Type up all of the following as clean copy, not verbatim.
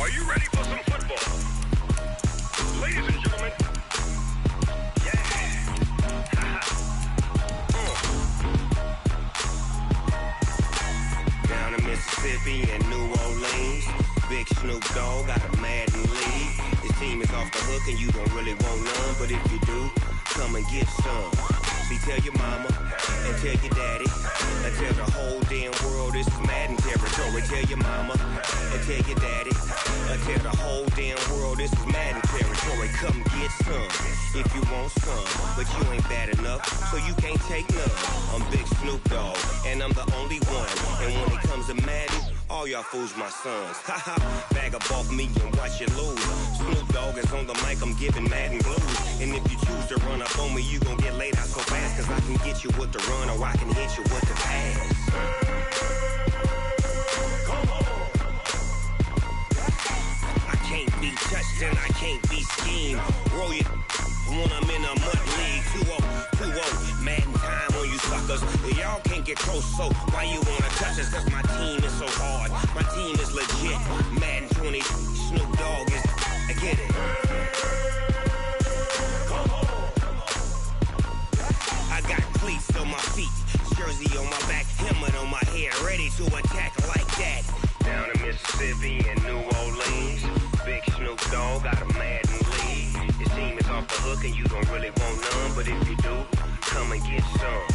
Are you ready for some football? Ladies and gentlemen, down in Mississippi and New Orleans, Big Snoop Dogg got a Madden league. His team is off the hook and you don't really want none, but if you do, come and get some. See, tell your mama and tell your daddy and tell the whole damn world this is Madden territory. Tell your mama and tell your daddy and tell the whole damn world this is Madden territory. Come get some if you want some, but you ain't bad enough, so you can't take none. I'm Big Snoop Dogg and I'm the only one, and when it comes to Madden, all y'all fools my sons. Haha, bag up off me and watch you lose. Snoop Dogg is on the mic, I'm giving Madden blues. And if you choose to run up on me, you gon' get laid out so fast, cause I can get you with the run or I can hit you with the pass. Come on. I can't be touched and I can't be schemed. Roll you when I'm in a mud league. 2-0, Madden time on you suckers. Y'all can't get close, so why you wanna touch us? Cause my team is so hard, my team is legit. Madden 20, Snoop Dogg is, I get it. Come on. I got cleats on my feet, jersey on my back, helmet on my head, ready to attack like that. Down in Mississippi and New Orleans, Big Snoop Dogg got a Madden league. His team is off the hook and you don't really want none, but if you do, come and get some.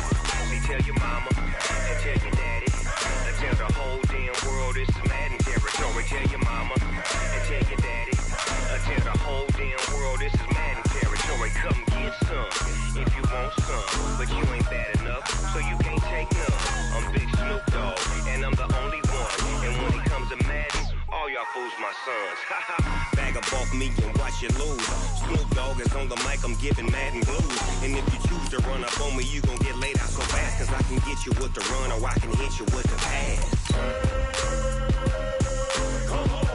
See, tell your mama and tell your daddy and tell the whole damn world this is Madden territory. Tell your mama and tell your daddy and tell the whole damn world this is Madden territory. Come get some if you want some, but you ain't bad enough, so you can't take none. I'm Big Snoop Dogg and I'm the only one, and when it comes to Madden, all y'all fools my sons. Haha, bag up off me and watch you lose. Snoop Dogg is on the mic, I'm giving Madden blues. And if you choose to run up on me, you gon' get laid out so fast, cause I can get you with the run or I can hit you with the pass. Come on.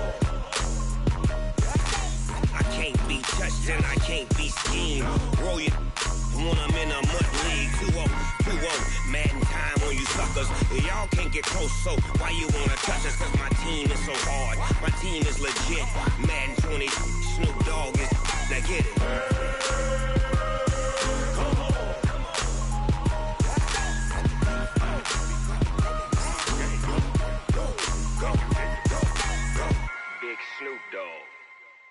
I can't be touched and I can't be schemed. Roll you when I'm in a mud league. 2-0, Madden time on you suckers. Y'all can't get close, so why you wanna touch us? Cause my team is so hard, my team is legit. Madden 20, Snoop Dogg is, now get it. Come on. Go. Big Snoop Dogg,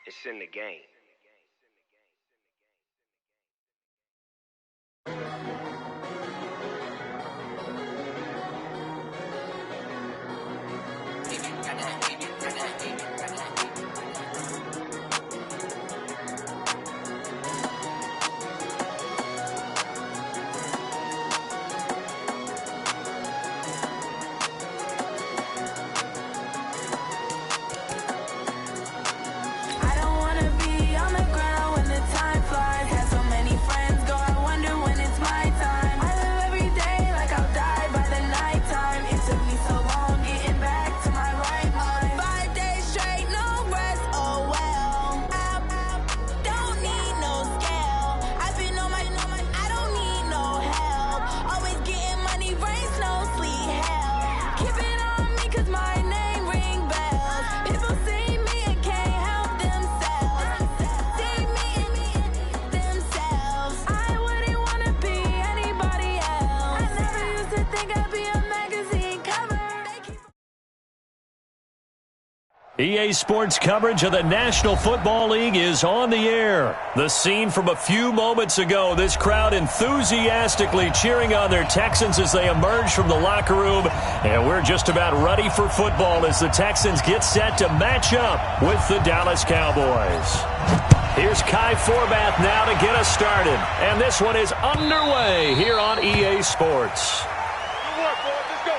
it's in the game. EA Sports coverage of the National Football League is on the air. The scene from a few moments ago, this crowd enthusiastically cheering on their Texans as they emerge from the locker room. And we're just about ready for football as the Texans get set to match up with the Dallas Cowboys. Here's Kai Forbath now to get us started. And this one is underway here on EA Sports. Good work, boys. Let's go.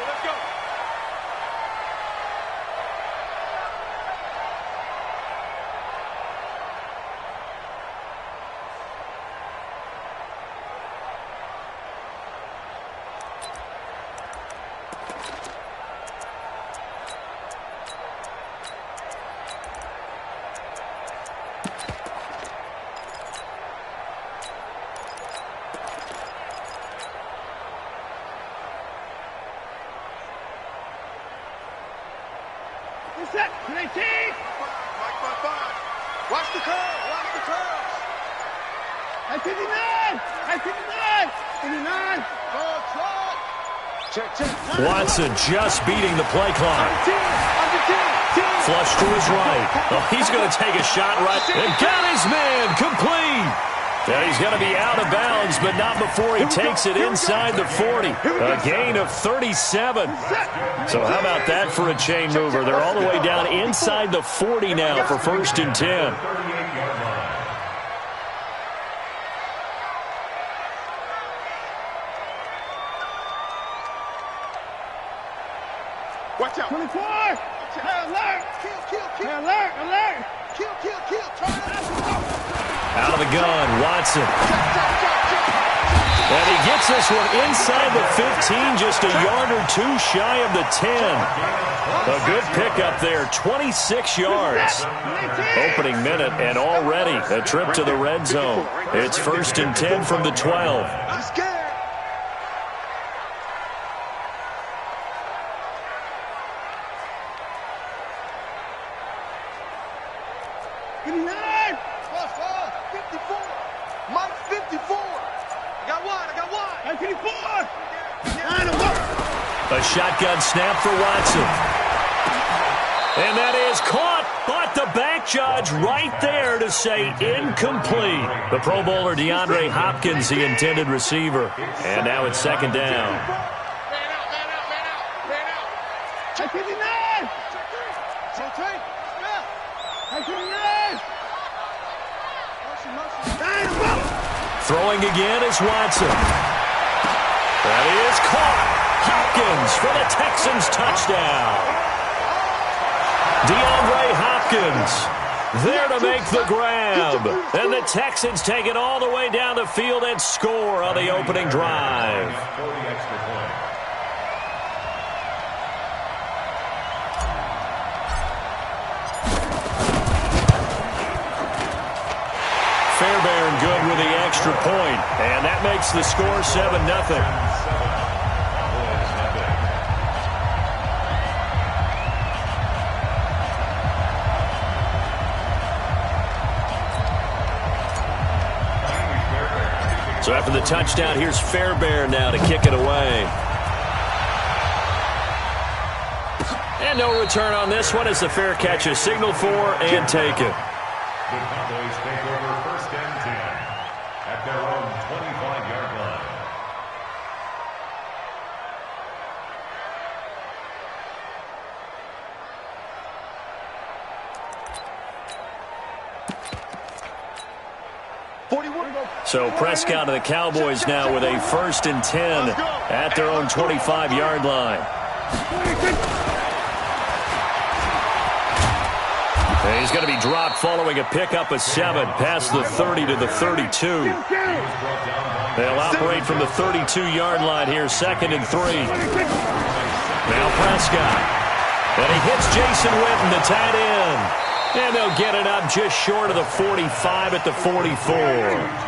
Set. 19. Watch the curve. Watch the curve. At 59. At 59. 59. Check. Watson just beating the play clock. Flush to his right. Oh, he's going to take a shot right. And got his man complete. And he's going to be out of bounds, but not before he takes it inside the 40. A gain of 37. So how about that for a chain mover? They're all the way down inside the 40 now for 1st and 10. Watch out. 24. Alert. Kill. Alert. Kill. Out of the gun, Watson. And he gets this one inside the 15, just a yard or two shy of the 10. A good pickup there, 26 yards. Opening minute, and already a trip to the red zone. It's 1st and 10 from the 12. I'm scared. A shotgun snap for Watson. And that is caught, but the back judge right there to say incomplete. The Pro Bowler DeAndre Hopkins, the intended receiver. And now it's 2nd down. Man out. At 59. Throwing again is Watson. That is caught. Hopkins for the Texans touchdown. DeAndre Hopkins there to make the grab. And the Texans take it all the way down the field and score on the opening drive. Fairbairn good with the extra point, and that makes the score 7-0. So after the touchdown, here's Fairbairn now to kick it away. And no return on this one as the fair catch is signaled for and taken. The Cowboys take over 1st and 10 at their own 25-yard line. So Prescott and the Cowboys now with a 1st and 10 at their own 25-yard line. And he's going to be dropped following a pickup of 7 past the 30 to the 32. They'll operate from the 32-yard line here, 2nd and 3. Now Prescott. And he hits Jason Witten, the tight end. And they'll get it up just short of the 45 at the 44.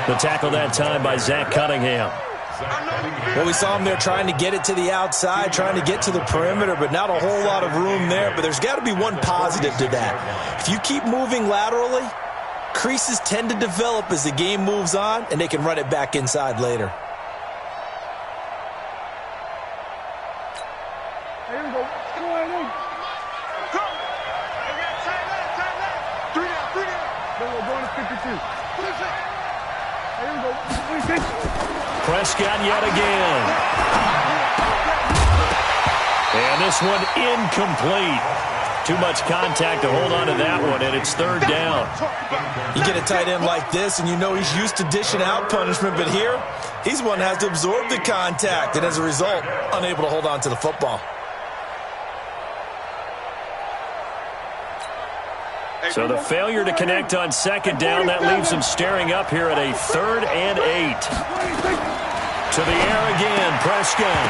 The tackle that time by Zach Cunningham. Well, we saw him there trying to get it to the outside, trying to get to the perimeter, but not a whole lot of room there. But there's got to be one positive to that. If you keep moving laterally, creases tend to develop as the game moves on, and they can run it back inside later. Here we go. Come on, in. Three down. Going to 52. Here we go. 26. Prescott yet again. And this one incomplete. Too much contact to hold on to that one, and it's 3rd down. You get a tight end like this, and you know he's used to dishing out punishment, but here, he's one that has to absorb the contact, and as a result, unable to hold on to the football. So the failure to connect on 2nd down, that leaves him staring up here at a 3rd and 8. To the air again, Prescott.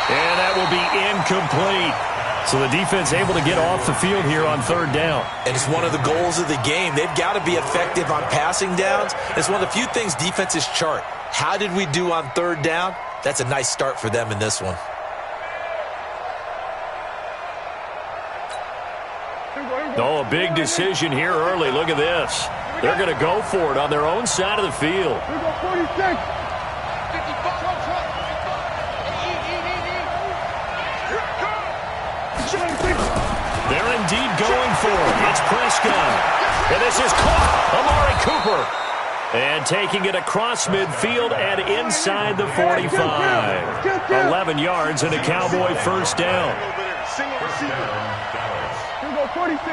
And that will be incomplete. So the defense able to get off the field here on third down. And it's one of the goals of the game. They've got to be effective on passing downs. It's one of the few things defenses chart. How did we do on third down? That's a nice start for them in this one. Oh, a big decision here early. Look at this. They're going to go for it on their own side of the field. Here we go, 46. They're indeed going for it. It's Prescott. And this is caught. Amari Cooper. And taking it across midfield and inside the 45. 11 yards and a Cowboy first down. Here we go, 46.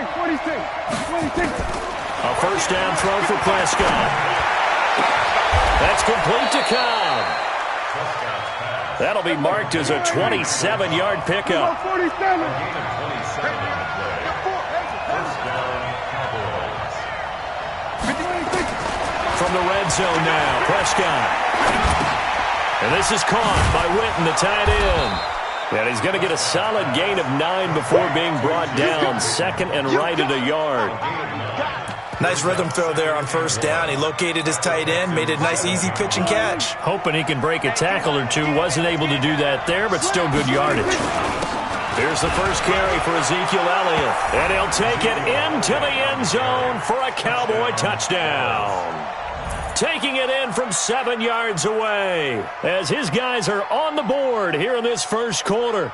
A first down throw for Prescott. That's complete to Cobb. That'll be marked as a 27-yard pickup. 47. From the red zone now, Prescott. And this is caught by Witten, the tight end. And he's going to get a solid gain of 9 before being brought down. Second and right at a yard. Nice rhythm throw there on first down. He located his tight end, made it a nice easy pitch and catch. Hoping he can break a tackle or two. Wasn't able to do that there, but still good yardage. Here's the first carry for Ezekiel Elliott. And he'll take it into the end zone for a Cowboy touchdown. Taking it in from 7 yards away as his guys are on the board here in this first quarter.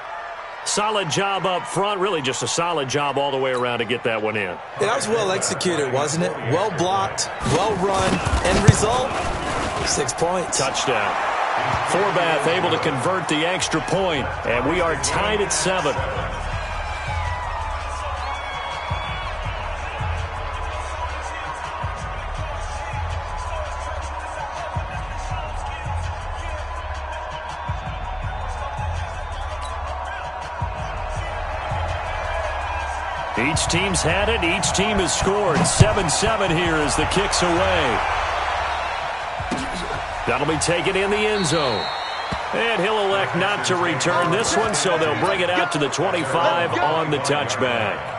Solid job up front. Really just a solid job all the way around to get that one in. That was well executed, wasn't it? Well blocked, well run. End result, 6 points. Touchdown. Forbath able to convert the extra point, and we are tied at 7. Each team's had it. Each team has scored. 7-7 here as the kick's away. That'll be taken in the end zone. And he'll elect not to return this one, so they'll bring it out to the 25 on the touchback.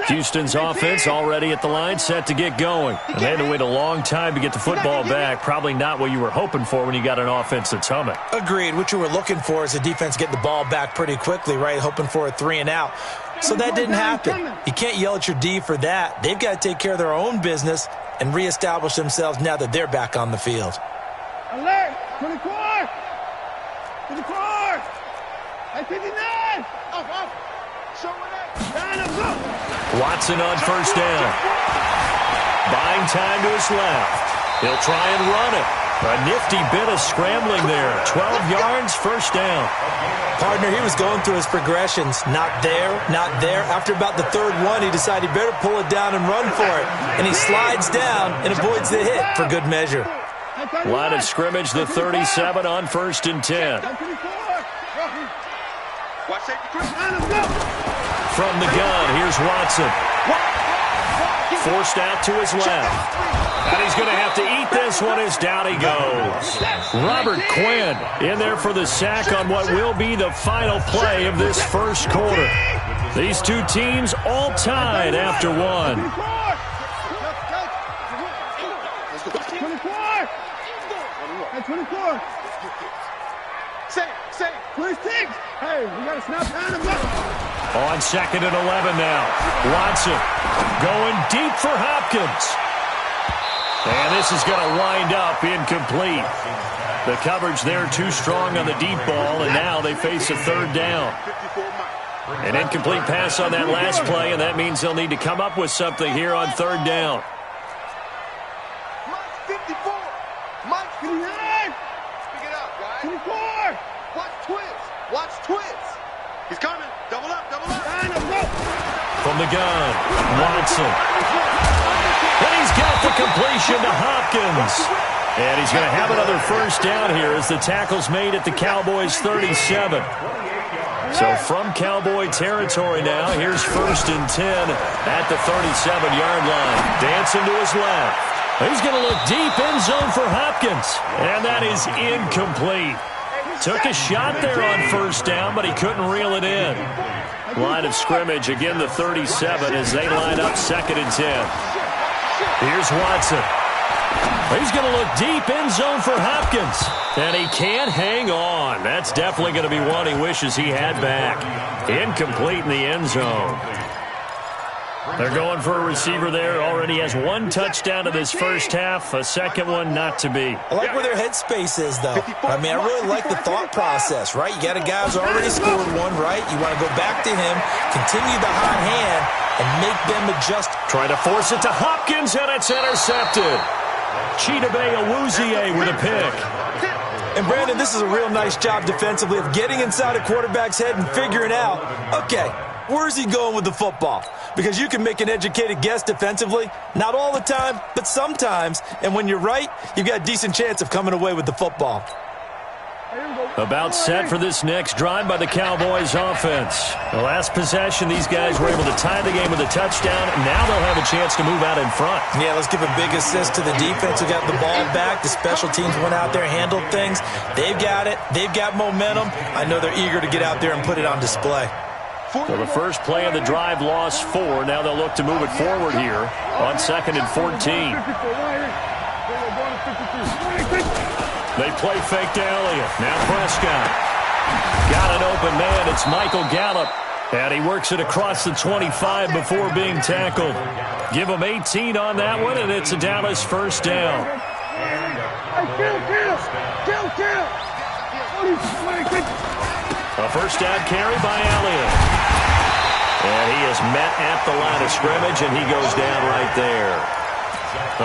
Houston's offense already at the line, set to get going. And they had to wait a long time to get the football back. Probably not what you were hoping for when you got an offense that's humming. Agreed. What you were looking for is the defense getting the ball back pretty quickly, right? Hoping for a 3 and out. So that didn't happen. You can't yell at your D for that. They've got to take care of their own business and reestablish themselves now that they're back on the field. Alert! 24! 24! At 59! Off! Show it up! Watson on first down. Buying time to his left. He'll try and run it. A nifty bit of scrambling there. 12 yards, first down. Partner, he was going through his progressions. Not there, not there. After about the third one, he decided he better pull it down and run for it. And he slides down and avoids the hit for good measure. Line of scrimmage, the 37 on 1st and 10. From the gun, here's Watson. Forced out to his left. And he's going to have to eat this one as down he goes. Robert Quinn in there for the sack on what will be the final play of this first quarter. These two teams all tied after one. 24. 26. Hey, we got to snap down and look. On 2nd and 11 now. Watson going deep for Hopkins. And this is going to wind up incomplete. The coverage there too strong on the deep ball, and now they face a third down. An incomplete pass on that last play, and that means they'll need to come up with something here on third down. Mike 54. Mike 59. Pick it up, guys. 24. Watch twins. Watch twins. He's coming. Double up. From the gun, Watson. And he's got the completion to Hopkins. And he's going to have another first down here as the tackle's made at the Cowboys' 37. So from Cowboy territory now, here's 1st and 10 at the 37-yard line. Dancing to his left. He's going to look deep end zone for Hopkins. And that is incomplete. Took a shot there on 1st down, but he couldn't reel it in. Line of scrimmage, again the 37 as they line up 2nd and 10. Here's Watson. He's going to look deep end zone for Hopkins. And he can't hang on. That's definitely going to be one he wishes he had back. Incomplete in the end zone. They're going for a receiver there. Already has 1 touchdown in this first half. A second one not to be. I like where their headspace is, though. I mean, I really like the thought process, right? You got a guy who's already scored one, right? You want to go back to him, continue the hot hand, and make them adjust. Trying to force it to Hopkins, and it's intercepted. Chidobe Awuzie with a pick. And, Brandon, this is a real nice job defensively of getting inside a quarterback's head and figuring out, okay, where's he going with the football? Because you can make an educated guess defensively. Not all the time, but sometimes. And when you're right, you've got a decent chance of coming away with the football. About set for this next drive by the Cowboys offense. The last possession, these guys were able to tie the game with a touchdown. Now they'll have a chance to move out in front. Yeah, let's give a big assist to the defense who got the ball back. The special teams went out there, handled things. They've got it. They've got momentum. I know they're eager to get out there and put it on display. So the first play of the drive lost 4. Now they'll look to move it forward here on 2nd and 14. They play fake to Elliott. Now Prescott. Got an open man. It's Michael Gallup. And he works it across the 25 before being tackled. Give him 18 on that one, and it's a Dallas 1st down. A 1st down carry by Elliott. And he is met at the line of scrimmage, and he goes down right there.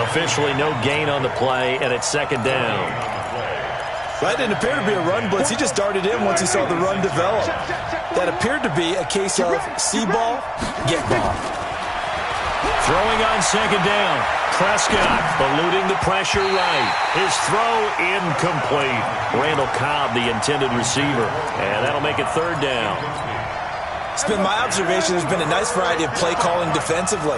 Officially no gain on the play, and it's 2nd down. That didn't appear to be a run blitz. He just darted in once he saw the run develop. That appeared to be a case of see ball, get ball. Throwing on 2nd down. Prescott eluding the pressure right. His throw incomplete. Randall Cobb, the intended receiver. And that'll make it 3rd down. It's been my observation there's been a nice variety of play calling defensively.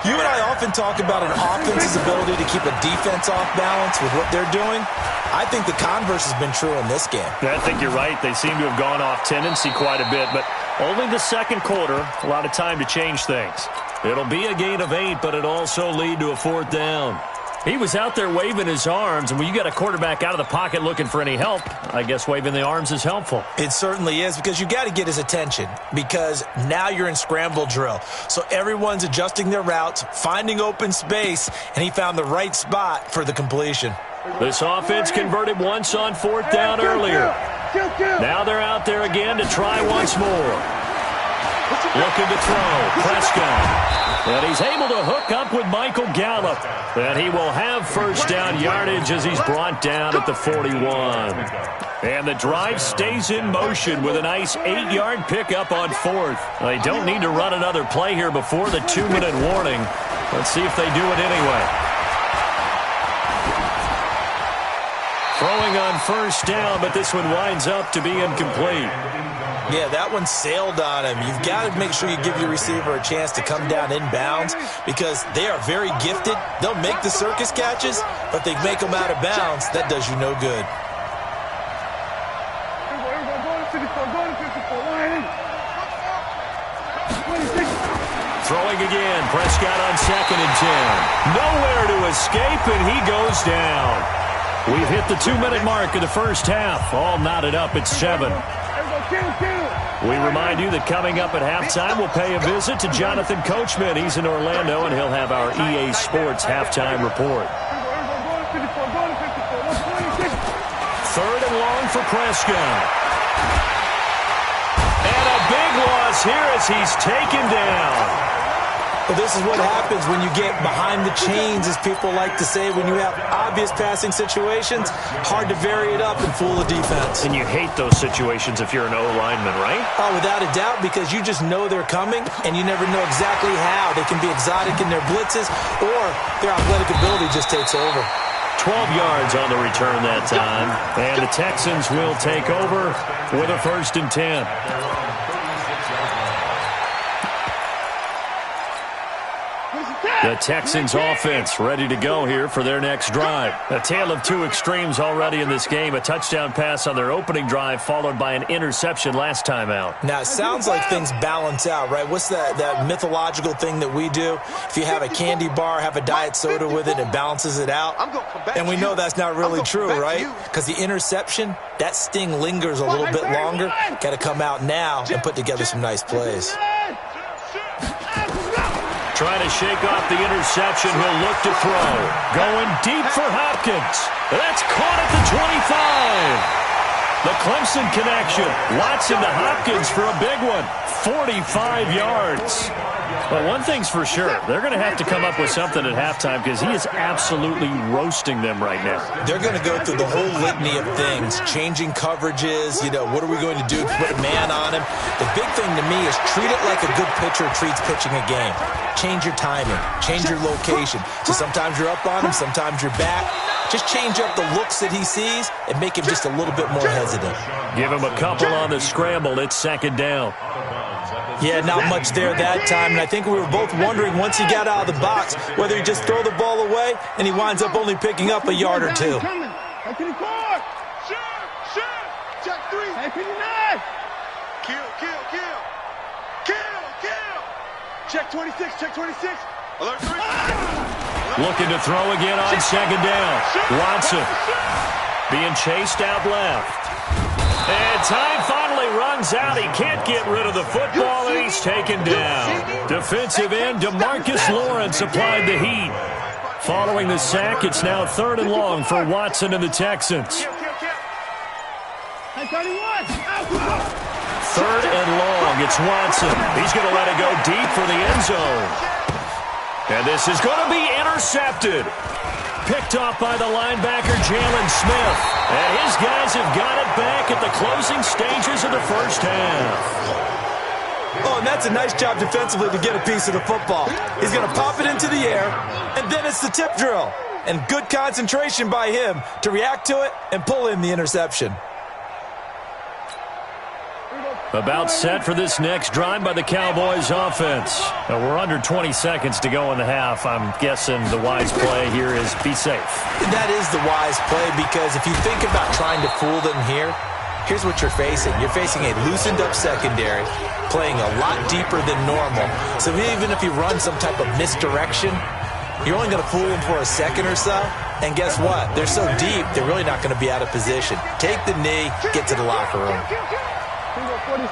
You and I often talk about an offense's ability to keep a defense off balance with what they're doing. I think the converse has been true in this game. I think you're right. They seem to have gone off tendency quite a bit, but only the 2nd quarter, a lot of time to change things. It'll be a gain of 8, but it'll also lead to a 4th down. He was out there waving his arms, and when you got a quarterback out of the pocket looking for any help, I guess waving the arms is helpful. It certainly is, because you got to get his attention, because now you're in scramble drill. So everyone's adjusting their routes, finding open space, and he found the right spot for the completion. This offense converted once on 4th down earlier. Now they're out there again to try once more. Looking to throw. Prescott. And he's able to hook up with Michael Gallup. And he will have 1st down yardage as he's brought down at the 41. And the drive stays in motion with a nice 8-yard pickup on 4th. They don't need to run another play here before the 2-minute warning. Let's see if they do it anyway. Throwing on 1st down, but this one winds up to be incomplete. Yeah, that one sailed on him. You've got to make sure you give your receiver a chance to come down inbounds because they are very gifted. They'll make the circus catches, but they make them out of bounds. That does you no good. Throwing again. Prescott on 2nd and 10. Nowhere to escape, and he goes down. We've hit the 2-minute mark of the first half. All knotted up at 7. We remind you that coming up at halftime, we'll pay a visit to Jonathan Coachman. He's in Orlando, and he'll have our EA Sports halftime report. 3rd and long for Prescott. And a big loss here as he's taken down. Well, this is what happens when you get behind the chains, as people like to say. When you have obvious passing situations, hard to vary it up and fool the defense. And you hate those situations if you're an O-lineman, right? Oh, without a doubt, because you just know they're coming, and you never know exactly how. They can be exotic in their blitzes, or their athletic ability just takes over. 12 yards on the return that time, and the Texans will take over with a 1st and 10. The Texans offense ready to go here for their next drive. A tale of two extremes already in this game. A touchdown pass on their opening drive followed by an interception last time out. Now, it sounds like things balance out, right? What's that mythological thing that we do? If you have a candy bar, have a diet soda with it, it balances it out. And we know that's not really true, right? Because the interception, that sting lingers a little bit longer. Got to come out now and put together some nice plays. Trying to shake off the interception. He'll look to throw. Going deep for Hopkins. That's caught at the 25. The Clemson connection. Watson to Hopkins for a big one. 45 yards. Well, one thing's for sure. They're going to have to come up with something at halftime because he is absolutely roasting them right now. They're going to go through the whole litany of things, changing coverages, what are we going to do to put a man on him? The big thing to me is treat it like a good pitcher treats pitching a game. Change your timing, change your location. So sometimes you're up on him, sometimes you're back. Just change up the looks that he sees and make him just a little bit more hesitant. Give him a couple on the scramble. It's second down. Yeah, not much there that time, and I think we were both wondering once he got out of the box whether he just throw the ball away and he winds up only picking up a yard or two. Check 3. Kill. Check 26. Alert 3. Looking to throw again on second down. Watson being chased out left. And time finally runs out. He can't get rid of the football, and he's taken down. Defensive end DeMarcus Lawrence applied the heat. Following the sack, it's now 3rd and long for Watson and the Texans. 3rd and long, it's Watson. He's going to let it go deep for the end zone. And this is going to be intercepted. Picked off by the linebacker, Jalen Smith. And his guys have got it back at the closing stages of the first half. Oh, and that's a nice job defensively to get a piece of the football. He's going to pop it into the air, and then it's the tip drill. And good concentration by him to react to it and pull in the interception. About set for this next drive by the Cowboys offense. We're under 20 seconds to go in the half. I'm guessing the wise play here is be safe. That is the wise play because if you think about trying to fool them here, here's what you're facing. You're facing a loosened up secondary, playing a lot deeper than normal. So even if you run some type of misdirection, you're only going to fool them for a second or so. And guess what? They're so deep, they're really not going to be out of position. Take the knee, get to the locker room. 47.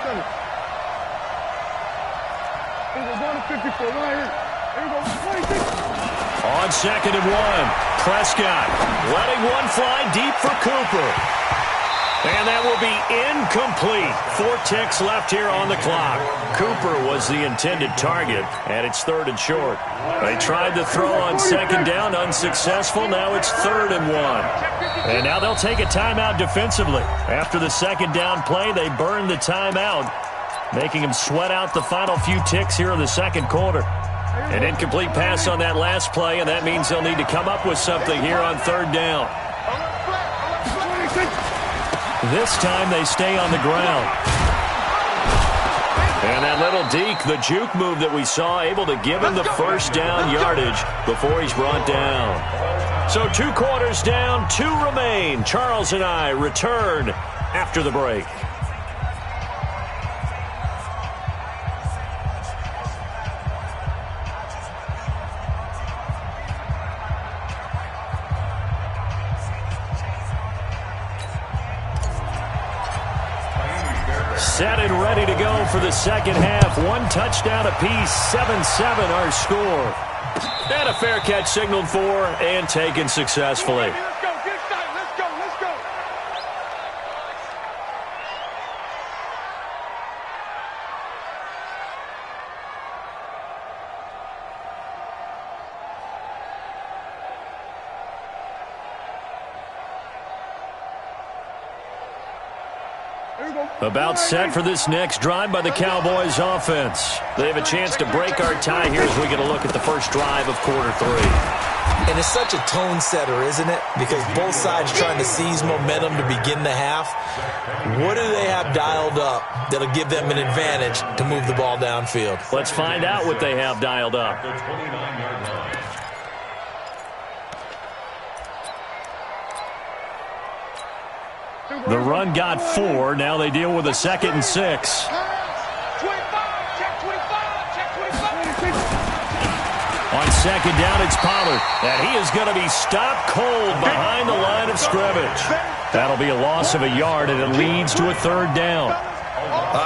Here we go, down to 54, right here. Here we go, 26. On 2nd and 1, Prescott letting one fly deep for Cooper. And that will be incomplete. 4 ticks left here on the clock. Cooper was the intended target, and it's 3rd and short. They tried to throw on 2nd down, unsuccessful. Now it's 3rd and 1. And now they'll take a timeout defensively. After the 2nd down play, they burn the timeout, making them sweat out the final few ticks here in the 2nd quarter. An incomplete pass on that last play, and that means they'll need to come up with something here on 3rd down. This time they stay on the ground. And that little deke, the juke move that we saw, able to give him the first down yardage before he's brought down. So 2 quarters down, 2 remain. Charles and I return after the break. Set and ready to go for the second half. 1 touchdown apiece, 7-7 our score. And a fair catch signaled for and taken successfully. Let's go, get started, let's go. About set for this next drive by the Cowboys offense. They have a chance to break our tie here as we get a look at the first drive of quarter 3. And it's such a tone setter, isn't it? Because both sides trying to seize momentum to begin the half. What do they have dialed up that'll give them an advantage to move the ball downfield? Let's find out what they have dialed up. The run got 4. Now they deal with a 2nd and 6. On 2nd down, it's Pollard. And he is going to be stopped cold behind the line of scrimmage. That'll be a loss of a yard, and it leads to a 3rd down.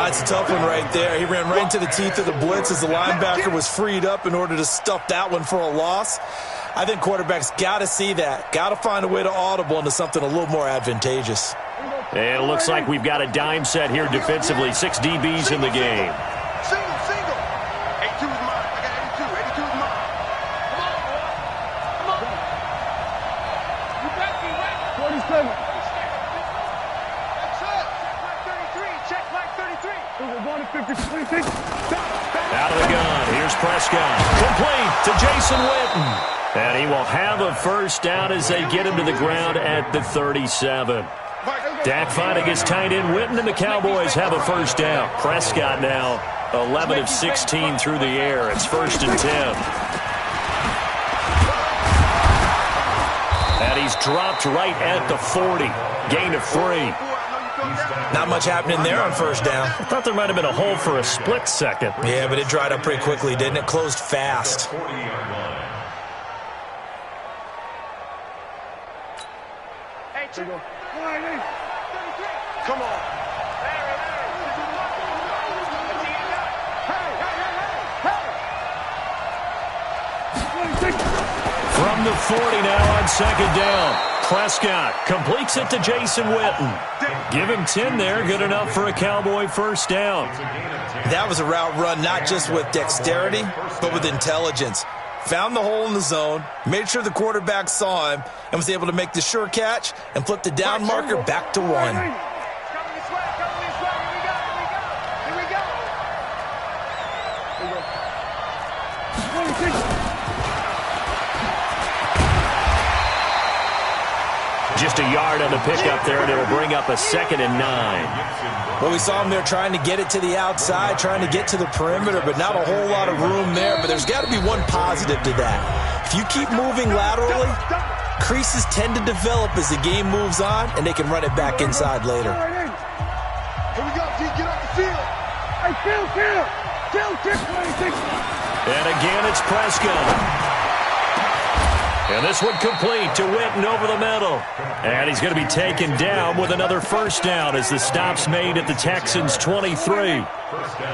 It's a tough one right there. He ran right into the teeth of the blitz as the linebacker was freed up in order to stuff that one for a loss. I think quarterbacks got to see that. Got to find a way to audible into something a little more advantageous. And it looks like we've got a dime set here defensively. 6 DBs in the game. Single. 82 is mine. I got 82. 82 is mine. Come on. You got me, right? 47. That's it. Check flag 33. We're going to 50. Out of the gun. Here's Prescott. Complete to Jason Witten. And he will have a 1st down as they get him to the ground at the 37. Dak finding his tight end Witten, and the Cowboys have a 1st down. Prescott now 11 of 16 through the air. It's 1st and 10. And he's dropped right at the 40. Gain of 3. Not much happening there on 1st down. I thought there might have been a hole for a split second. Yeah, but it dried up pretty quickly, didn't it? Closed fast. Come on. From the 40 now on 2nd down. Prescott completes it to Jason Witten. Give him 10 there. Good enough for a Cowboy 1st down. That was a route run not just with dexterity, but with intelligence. Found the hole in the zone, made sure the quarterback saw him, and was able to make the sure catch and flip the down marker back to 1. Coming this way. Here we go. Just a yard on the pickup there, and it'll bring up a 2nd and 9. Well, we saw him there trying to get it to the outside, trying to get to the perimeter, but not a whole lot of room there. But there's got to be one positive to that. If you keep moving laterally, creases tend to develop as the game moves on, and they can run it back inside later. Here we go, G. Get off the field. Hey, Phil. And again, it's Prescott. And this one complete to Witten over the middle. And he's going to be taken down with another 1st down as the stop's made at the Texans' 23.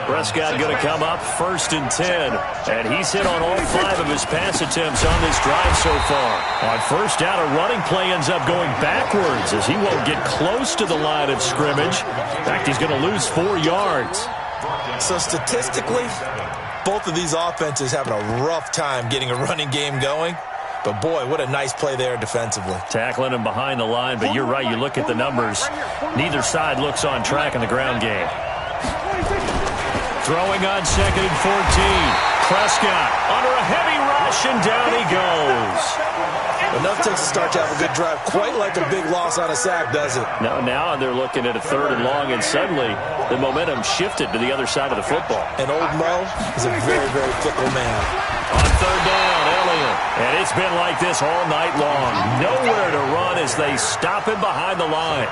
Prescott going to come up 1st and 10. And he's hit on all 5 of his pass attempts on this drive so far. On 1st down, a running play ends up going backwards as he won't get close to the line of scrimmage. In fact, he's going to lose 4 yards. So statistically, both of these offenses having a rough time getting a running game going. But, boy, what a nice play there defensively. Tackling him behind the line, but you're right. You look at the numbers. Neither side looks on track in the ground game. Throwing on 2nd and 14. Prescott under a heavy rush, and down he goes. Enough takes to start to have a good drive. Quite like a big loss on a sack, does it? No, now they're looking at a 3rd and long, and suddenly the momentum shifted to the other side of the football. And old Mo is a very, very fickle man. On 3rd down, Elliott. And it's been like this all night long. Nowhere to run as they stop him behind the line.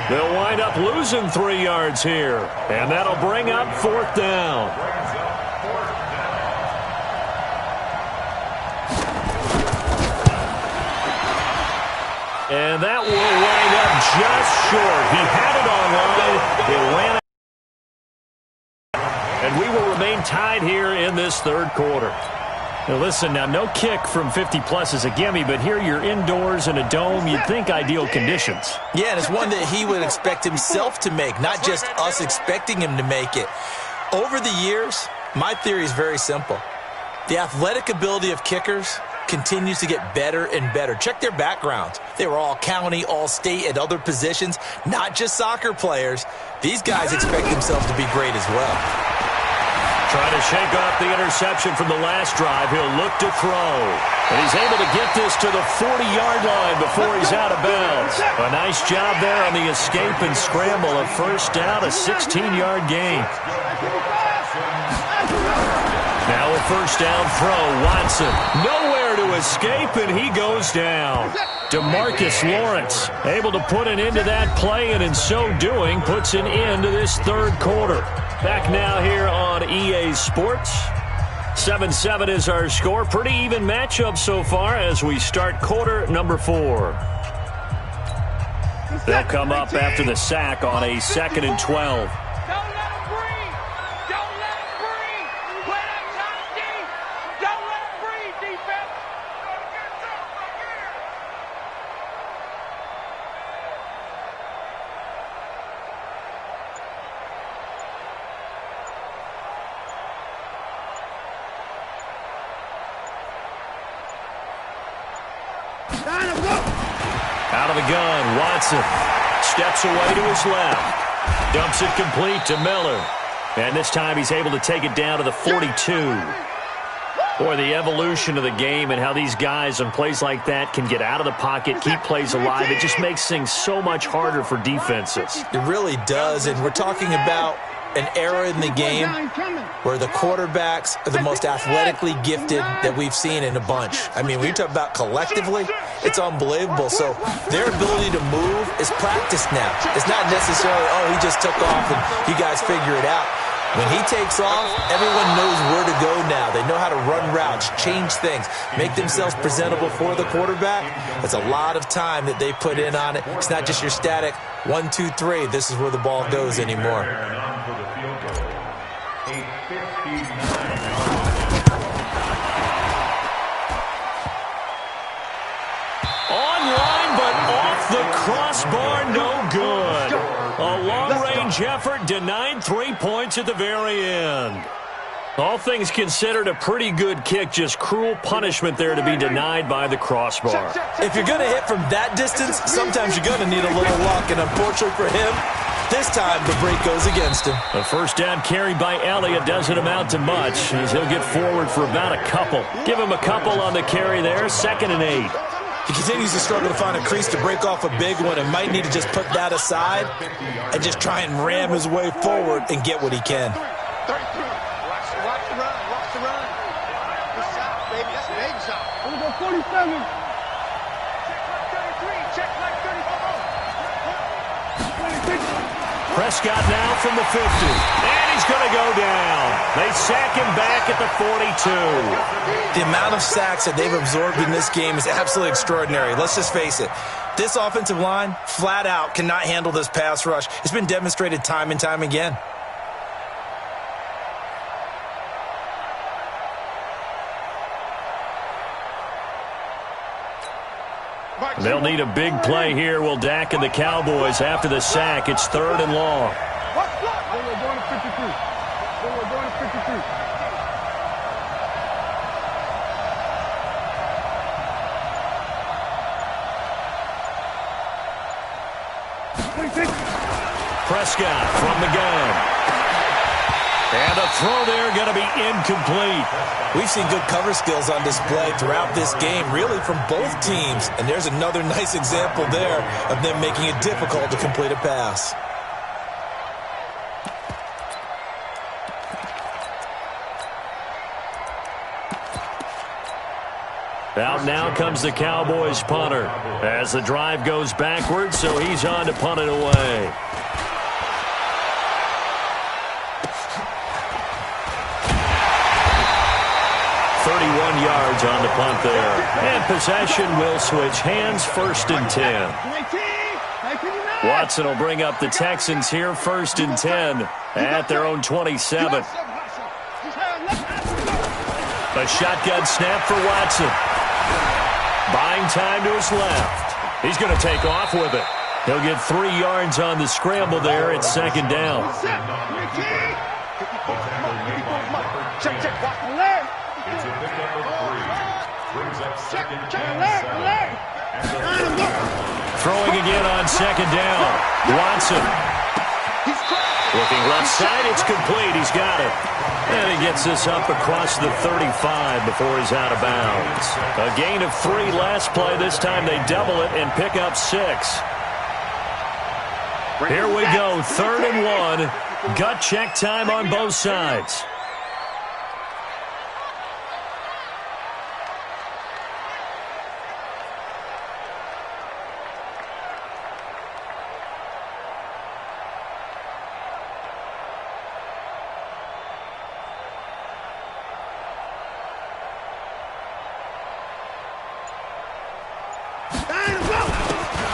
They'll wind up losing 3 yards here. And that'll bring up 4th down. And that will wind up just short. He had it on line. It ran out. And we will remain tied here in this 3rd quarter. Now listen, now no kick from 50-plus is a gimme, but here you're indoors in a dome. You'd think ideal conditions. Yeah, and it's one that he would expect himself to make, not just us expecting him to make it. Over the years, my theory is very simple. The athletic ability of kickers continues to get better and better. Check their backgrounds. They were all county, all state, at other positions, not just soccer players. These guys expect themselves to be great as well. Trying to shake off the interception from the last drive. He'll look to throw. And he's able to get this to the 40-yard line before he's out of bounds. A nice job there on the escape and scramble. A first down, a 16-yard gain. Now a first down throw. Watson nowhere to escape, and he goes down. DeMarcus Lawrence able to put an end to that play, and in so doing puts an end to this third quarter. Back now here on EA Sports. 7-7 is our score. Pretty even matchup so far as we start quarter number 4. They'll come up after the sack on a 2nd and 12. Out of the gun, Watson steps away to his left. Dumps it complete to Miller. And this time he's able to take it down to the 42. Boy, the evolution of the game and how these guys on plays like that can get out of the pocket, keep plays alive, it just makes things so much harder for defenses. It really does, and we're talking about an era in the game where the quarterbacks are the most athletically gifted that we've seen in a bunch. I mean, when you talk about collectively, it's unbelievable. So their ability to move is practiced now. It's not necessarily, oh, he just took off and you guys figure it out. When he takes off, everyone knows where to go now. They know how to run routes, change things, make themselves presentable for the quarterback. That's a lot of time that they put in on it. It's not just your static 1, 2, 3. This is where the ball goes anymore. Online, but off the crossbar, no good. A long-range effort denied 3 points at the very end. All things considered, a pretty good kick, just cruel punishment there to be denied by the crossbar. If you're going to hit from that distance, sometimes you're going to need a little luck, and unfortunately for him, this time the break goes against him. A first down carry by Elliott doesn't amount to much, as he'll get forward for about a couple. Give him a couple on the carry there, 2nd and 8. He continues to struggle to find a crease to break off a big one and might need to just put that aside and just try and ram his way forward and get what he can. Watch the run. Watch the run. Good shot, baby. That's a baby shot. I'm going to go 47. Check like 33. Prescott now from the 50. And he's going to go down. They sack him back at the 42. The amount of sacks that they've absorbed in this game is absolutely extraordinary. Let's just face it. This offensive line, flat out, cannot handle this pass rush. It's been demonstrated time and time again. They'll need a big play here. Will Dak and the Cowboys after the sack. It's 3rd and long. We're going to 53. We're going to 53. Prescott from the gun. And the throw there going to be incomplete. We've seen good cover skills on display throughout this game, really from both teams. And there's another nice example there of them making it difficult to complete a pass. Out now comes the Cowboys punter as the drive goes backwards, so he's on to punt it away. Yards on the punt there. And possession will switch hands, 1st and 10. Watson will bring up the Texans here, 1st and 10 at their own 27. A shotgun snap for Watson. Buying time to his left. He's going to take off with it. He'll get 3 yards on the scramble there at 2nd down. Check. It's a big number 3. Brings up 2nd and 7. Throwing again on 2nd down. Watson. Looking left side. It's complete. He's got it. And he gets this up across the 35 before he's out of bounds. A gain of 3 last play. This time they double it and pick up 6. Here we go, 3rd and 1. Gut check time on both sides.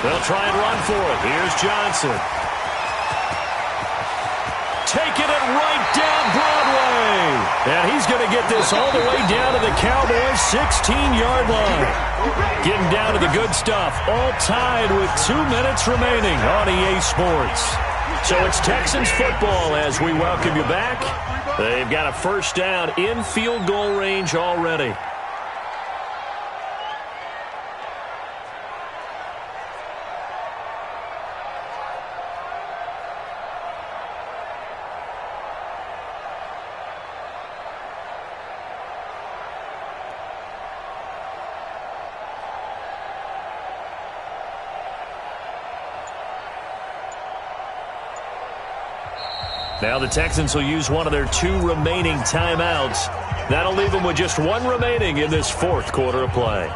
They'll try and run for it. Here's Johnson. Taking it right down Broadway. And he's going to get this all the way down to the Cowboys' 16-yard line. Getting down to the good stuff. All tied with 2 minutes remaining on EA Sports. So it's Texans football as we welcome you back. They've got a first down in field goal range already. Now the Texans will use one of their 2 remaining timeouts. That'll leave them with just 1 remaining in this 4th quarter of play.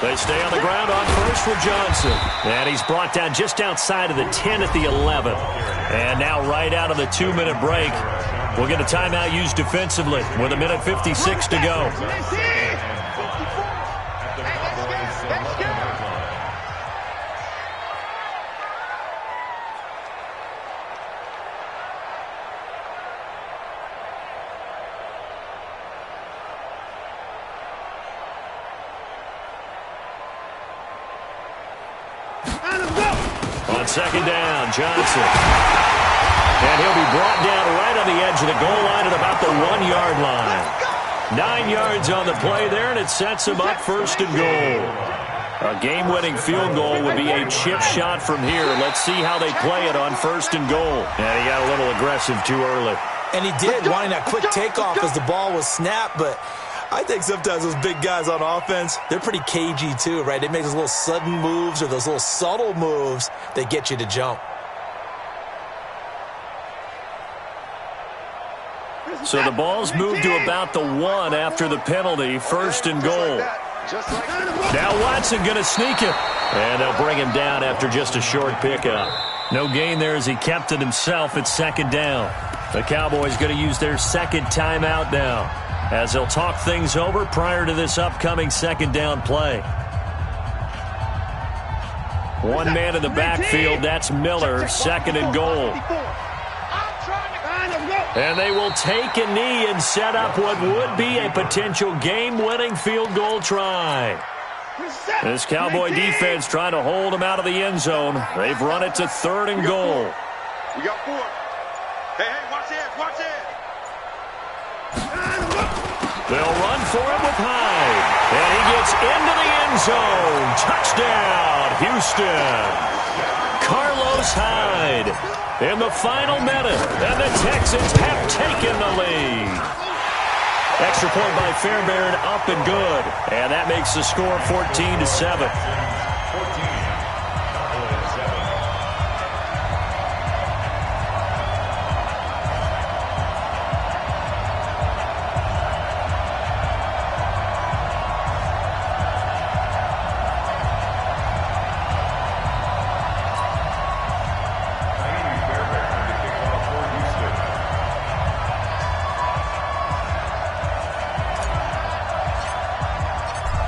They stay on the ground on first for Johnson. And he's brought down just outside of the 10 at the 11. And now right out of the 2-minute break, we'll get a timeout used defensively with 1:56 to go. Second down, Johnson. And he'll be brought down right on the edge of the goal line at about the 1-yard line. 9 yards on the play there, and it sets him up 1st and goal. A game-winning field goal would be a chip shot from here. Let's see how they play it on 1st and goal. And he got a little aggressive too early. And he did, wanting that quick takeoff as the ball was snapped, but I think sometimes those big guys on offense, they're pretty cagey too, right? They make those little sudden moves or those little subtle moves that get you to jump. So the ball's moved to about the 1 after the penalty, 1st and goal. Now Watson going to sneak it. And they'll bring him down after just a short pickup. No gain there as he kept it himself at 2nd down. The Cowboys going to use their 2nd timeout now, as they'll talk things over prior to this upcoming 2nd down play. 1 man in the backfield, that's Miller, 2nd and goal. And they will take a knee and set up what would be a potential game-winning field goal try. This Cowboy defense trying to hold them out of the end zone. They've run it to 3rd and goal. We got 4. Hey, watch this, watch this. They'll run for it with Hyde. And he gets into the end zone. Touchdown, Houston. Carlos Hyde in the final minute. And the Texans have taken the lead. Extra point by Fairbairn, up and good. And that makes the score 14-7.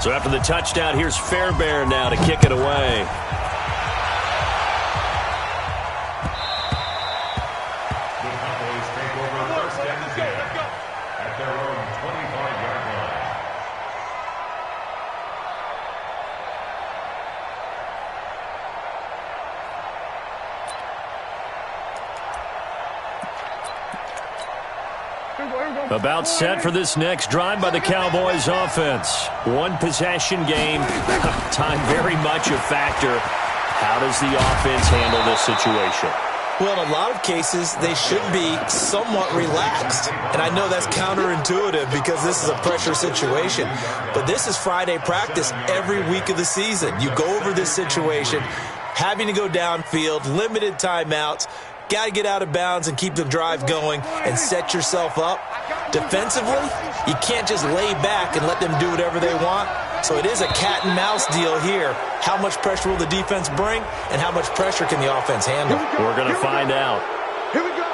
So after the touchdown, here's Fairbairn now to kick it away. About set for this next drive by the Cowboys offense. One possession game. Time very much a factor. How does the offense handle this situation? Well, in a lot of cases, they should be somewhat relaxed. And I know that's counterintuitive because this is a pressure situation. But this is Friday practice every week of the season. You go over this situation, having to go downfield, limited timeouts, got to get out of bounds and keep the drive going and set yourself up. Defensively, you can't just lay back and let them do whatever they want. So it is a cat and mouse deal here. How much pressure will the defense bring, and how much pressure can the offense handle? We're going to find out. Here we go.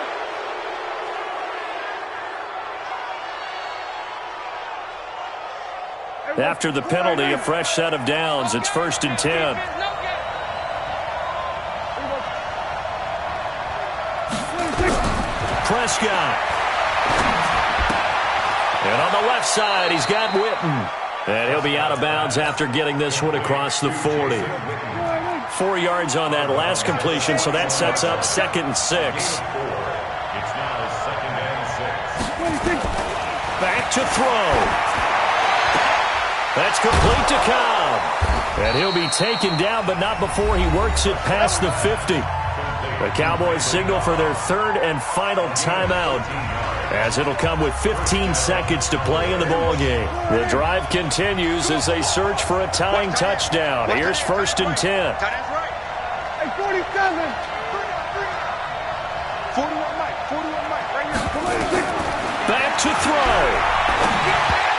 After the penalty, a fresh set of downs. It's 1st and 10. Prescott. And on the left side, he's got Witten. And he'll be out of bounds after getting this one across the 40. 4 yards on that last completion, so that sets up 2nd and 6. It's now 2nd and 6. Back to throw. That's complete to Cobb. And he'll be taken down, but not before he works it past the 50. The Cowboys signal for their 3rd and final timeout, as it'll come with 15 seconds to play in the ballgame. The drive continues as they search for a tying touchdown. Here's 1st and 10. Hey, 47. 41 Mike, right here. Back to throw.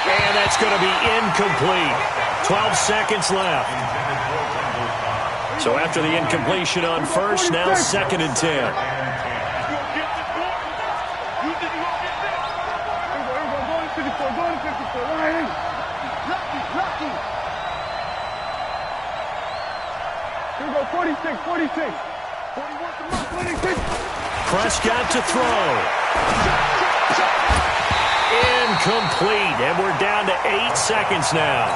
And that's going to be incomplete. 12 seconds left. So after the incompletion on first, now 2nd and 10. Here we go, 46. 41. Prescott to throw. Incomplete, and we're down to 8 seconds now.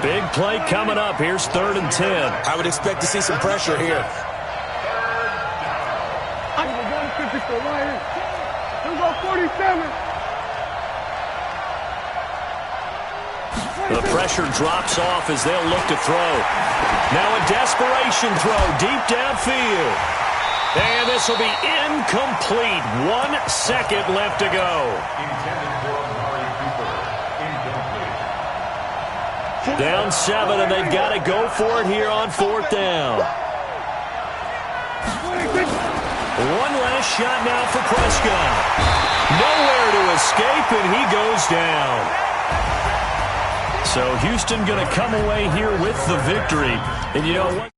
Big play coming up. Here's 3rd and 10. I would expect to see some pressure here. Here we go, 47. The pressure drops off as they'll look to throw. Now a desperation throw deep downfield. And this will be incomplete. 1 second left to go. Down 7, and they've got to go for it here on 4th down. One last shot now for Prescott. Nowhere to escape, and he goes down. So Houston going to come away here with the victory. And you know what?